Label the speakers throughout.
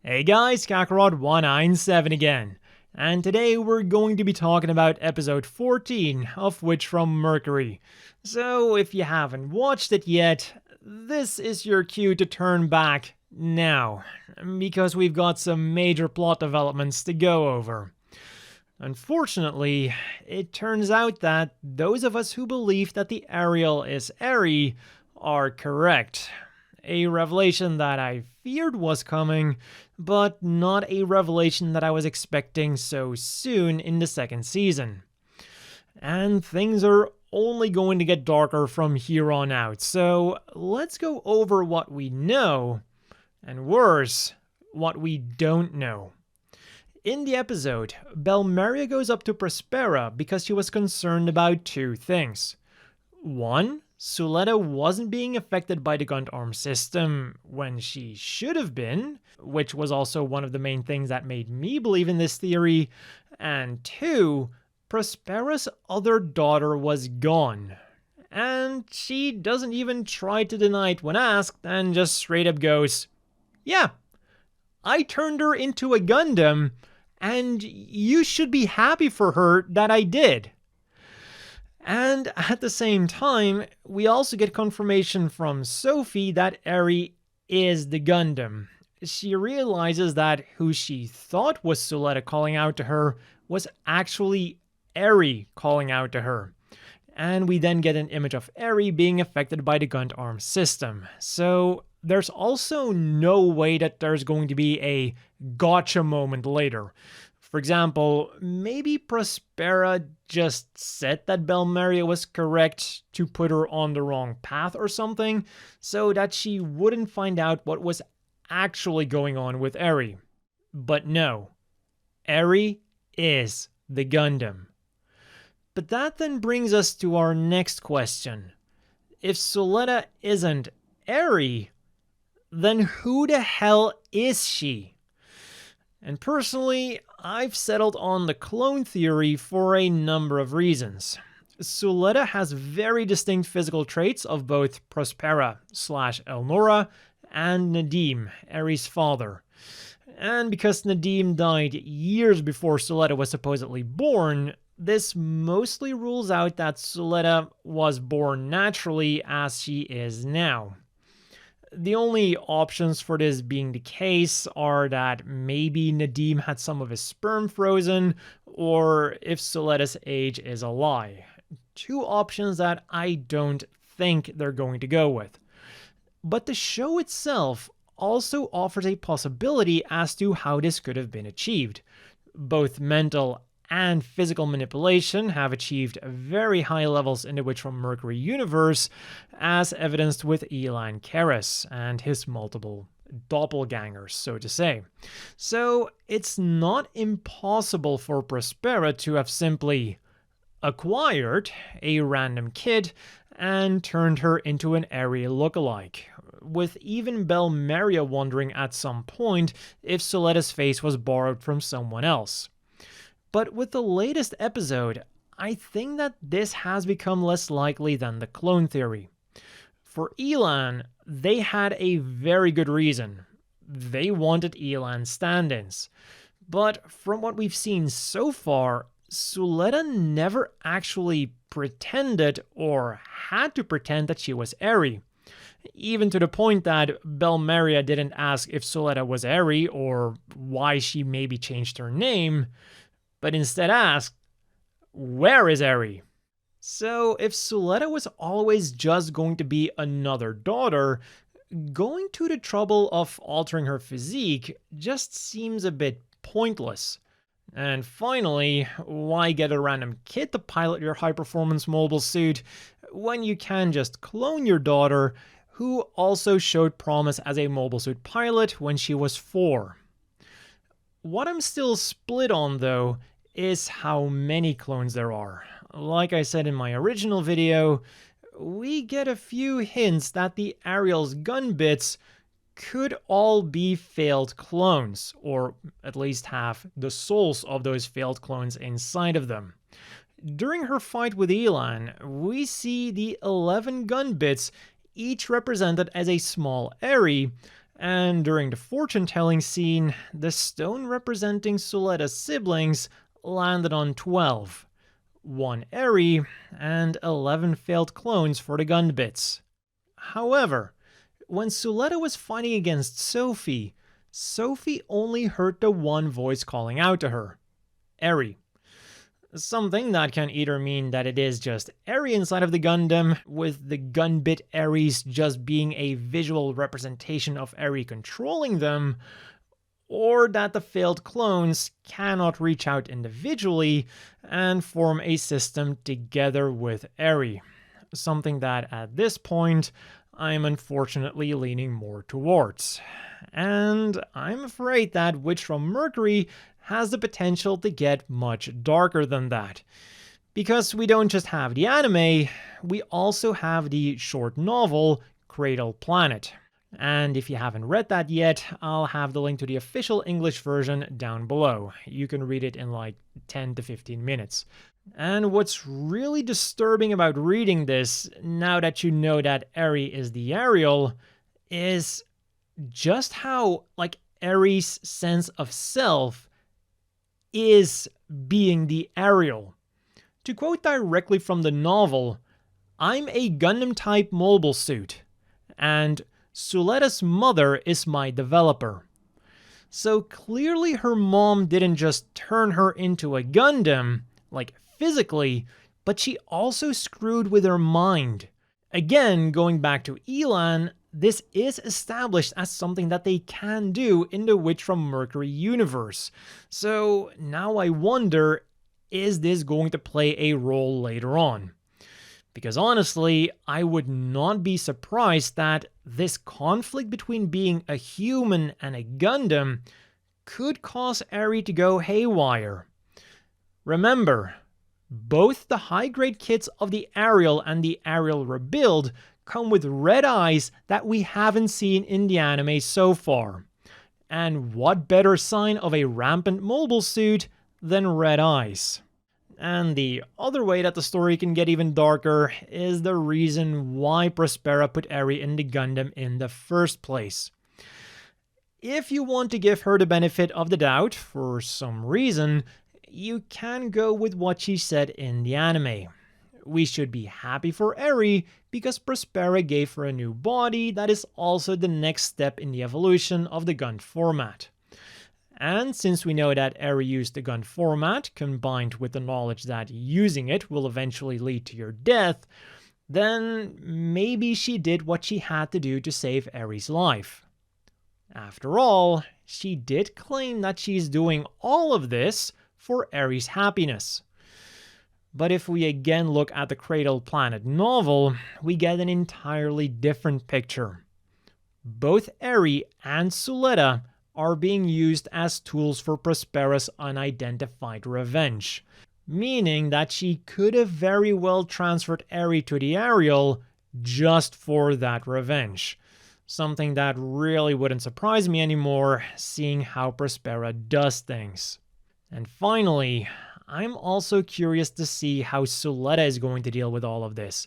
Speaker 1: Hey guys, Kakarot197 again, and today we're going to be talking about episode 14 of Which from Mercury. So if you haven't watched it yet, this is your cue to turn back now, because we've got some major plot developments to go over. Unfortunately, it turns out that those of us who believe that the Ariel is Eri are correct. A revelation that I feared was coming, but not a revelation that I was expecting so soon in the second season. And things are only going to get darker from here on out, so let's go over what we know, and worse, what we don't know. In the episode, Belmeria goes up to Prospera because she was concerned about two things. One, Suletta wasn't being affected by the Gundam system when she should have been, which was also one of the main things that made me believe in this theory. And two, Prospera's other daughter was gone. And she doesn't even try to deny it when asked and just straight up goes, "Yeah, I turned her into a Gundam, and you should be happy for her that I did." And at the same time, we also get confirmation from Sophie that Eri is the Gundam. She realizes that who she thought was Suletta calling out to her was actually Eri calling out to her. And we then get an image of Eri being affected by the Gundam system. So there's also no way that there's going to be a gotcha moment later. For example, maybe Prospera just said that Belmeria was correct to put her on the wrong path or something, so that she wouldn't find out what was actually going on with Eri. But no, Eri is the Gundam. But that then brings us to our next question. If Suletta isn't Eri, then who the hell is she? And personally, I've settled on the clone theory for a number of reasons. Suletta has very distinct physical traits of both Prospera/Elnora and Nadim, Eri's father. And because Nadim died years before Suletta was supposedly born, this mostly rules out that Suletta was born naturally as she is now. The only options for this being the case are that maybe Nadim had some of his sperm frozen, or if Suletta's age is a lie. Two options that I don't think they're going to go with. But the show itself also offers a possibility as to how this could have been achieved. Both mental and physical manipulation have achieved very high levels in the Witch from Mercury universe, as evidenced with Elan Karras and his multiple doppelgangers, so to say. So it's not impossible for Prospera to have simply acquired a random kid and turned her into an Eri lookalike, with even Belmeria wondering at some point if Suletta's face was borrowed from someone else. But with the latest episode, I think that this has become less likely than the clone theory. For Elan, they had a very good reason. They wanted Elan stand-ins. But from what we've seen so far, Suletta never actually pretended or had to pretend that she was Eri. Even to the point that Belmeria didn't ask if Suletta was Eri or why she maybe changed her name, but instead asked, "Where is Eri?" So if Suletta was always just going to be another daughter, going to the trouble of altering her physique just seems a bit pointless. And finally, why get a random kid to pilot your high-performance mobile suit when you can just clone your daughter, who also showed promise as a mobile suit pilot when she was 4? What I'm still split on, though, is how many clones there are. Like I said in my original video, we get a few hints that the Ariel's gun bits could all be failed clones, or at least have the souls of those failed clones inside of them. During her fight with Elan, we see the 11 gun bits, each represented as a small Eri, And during the fortune-telling scene, the stone representing Suletta's siblings landed on 12, 1 Eri, and 11 failed clones for the Gunbits. However, when Suletta was fighting against Sophie, Sophie only heard the one voice calling out to her, Eri. Something that can either mean that it is just Eri inside of the Gundam, with the Gunbit Eris just being a visual representation of Eri controlling them, or that the failed clones cannot reach out individually and form a system together with Eri. Something that at this point I'm unfortunately leaning more towards. And I'm afraid that Witch from Mercury has the potential to get much darker than that. Because we don't just have the anime, we also have the short novel Cradle Planet. And if you haven't read that yet, I'll have the link to the official English version down below. You can read it in like 10 to 15 minutes. And what's really disturbing about reading this, now that you know that Eri is the Ariel, is just how, like, Eri's sense of self is being the Ariel. To quote directly from the novel, I'm a Gundam-type mobile suit, and Suletta's mother is my developer. So clearly her mom didn't just turn her into a Gundam, like physically, but she also screwed with her mind. Again, going back to Elan, this is established as something that they can do in the Witch from Mercury universe. So now I wonder, is this going to play a role later on? Because honestly, I would not be surprised that this conflict between being a human and a Gundam could cause Eri to go haywire. Remember, both the high-grade kits of the Ariel and the Ariel Rebuild come with red eyes that we haven't seen in the anime so far. And what better sign of a rampant mobile suit than red eyes? And the other way that the story can get even darker is the reason why Prospera put Eri in the Gundam in the first place. If you want to give her the benefit of the doubt for some reason, you can go with what she said in the anime. We should be happy for Eri because Prospera gave her a new body that is also the next step in the evolution of the gun format. And since we know that Eri used the gun format, combined with the knowledge that using it will eventually lead to your death, then maybe she did what she had to do to save Eri's life. After all, she did claim that she's doing all of this for Eri's happiness. But if we again look at the Cradle Planet novel, we get an entirely different picture. Both Eri and Suletta are being used as tools for Prospera's unidentified revenge, meaning that she could have very well transferred Eri to the Ariel just for that revenge. Something that really wouldn't surprise me anymore, seeing how Prospera does things. And finally, I'm also curious to see how Suletta is going to deal with all of this.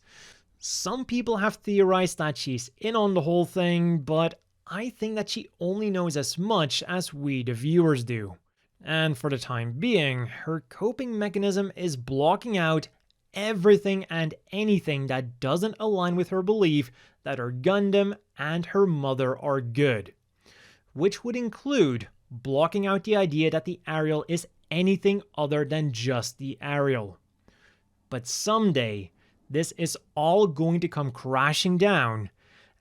Speaker 1: Some people have theorized that she's in on the whole thing, but I think that she only knows as much as we the viewers do. And for the time being, her coping mechanism is blocking out everything and anything that doesn't align with her belief that her Gundam and her mother are good. Which would include blocking out the idea that the Ariel is anything other than just the Ariel. But someday, this is all going to come crashing down,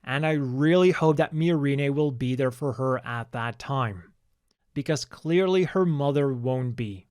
Speaker 1: and I really hope that Miorine will be there for her at that time. Because clearly her mother won't be.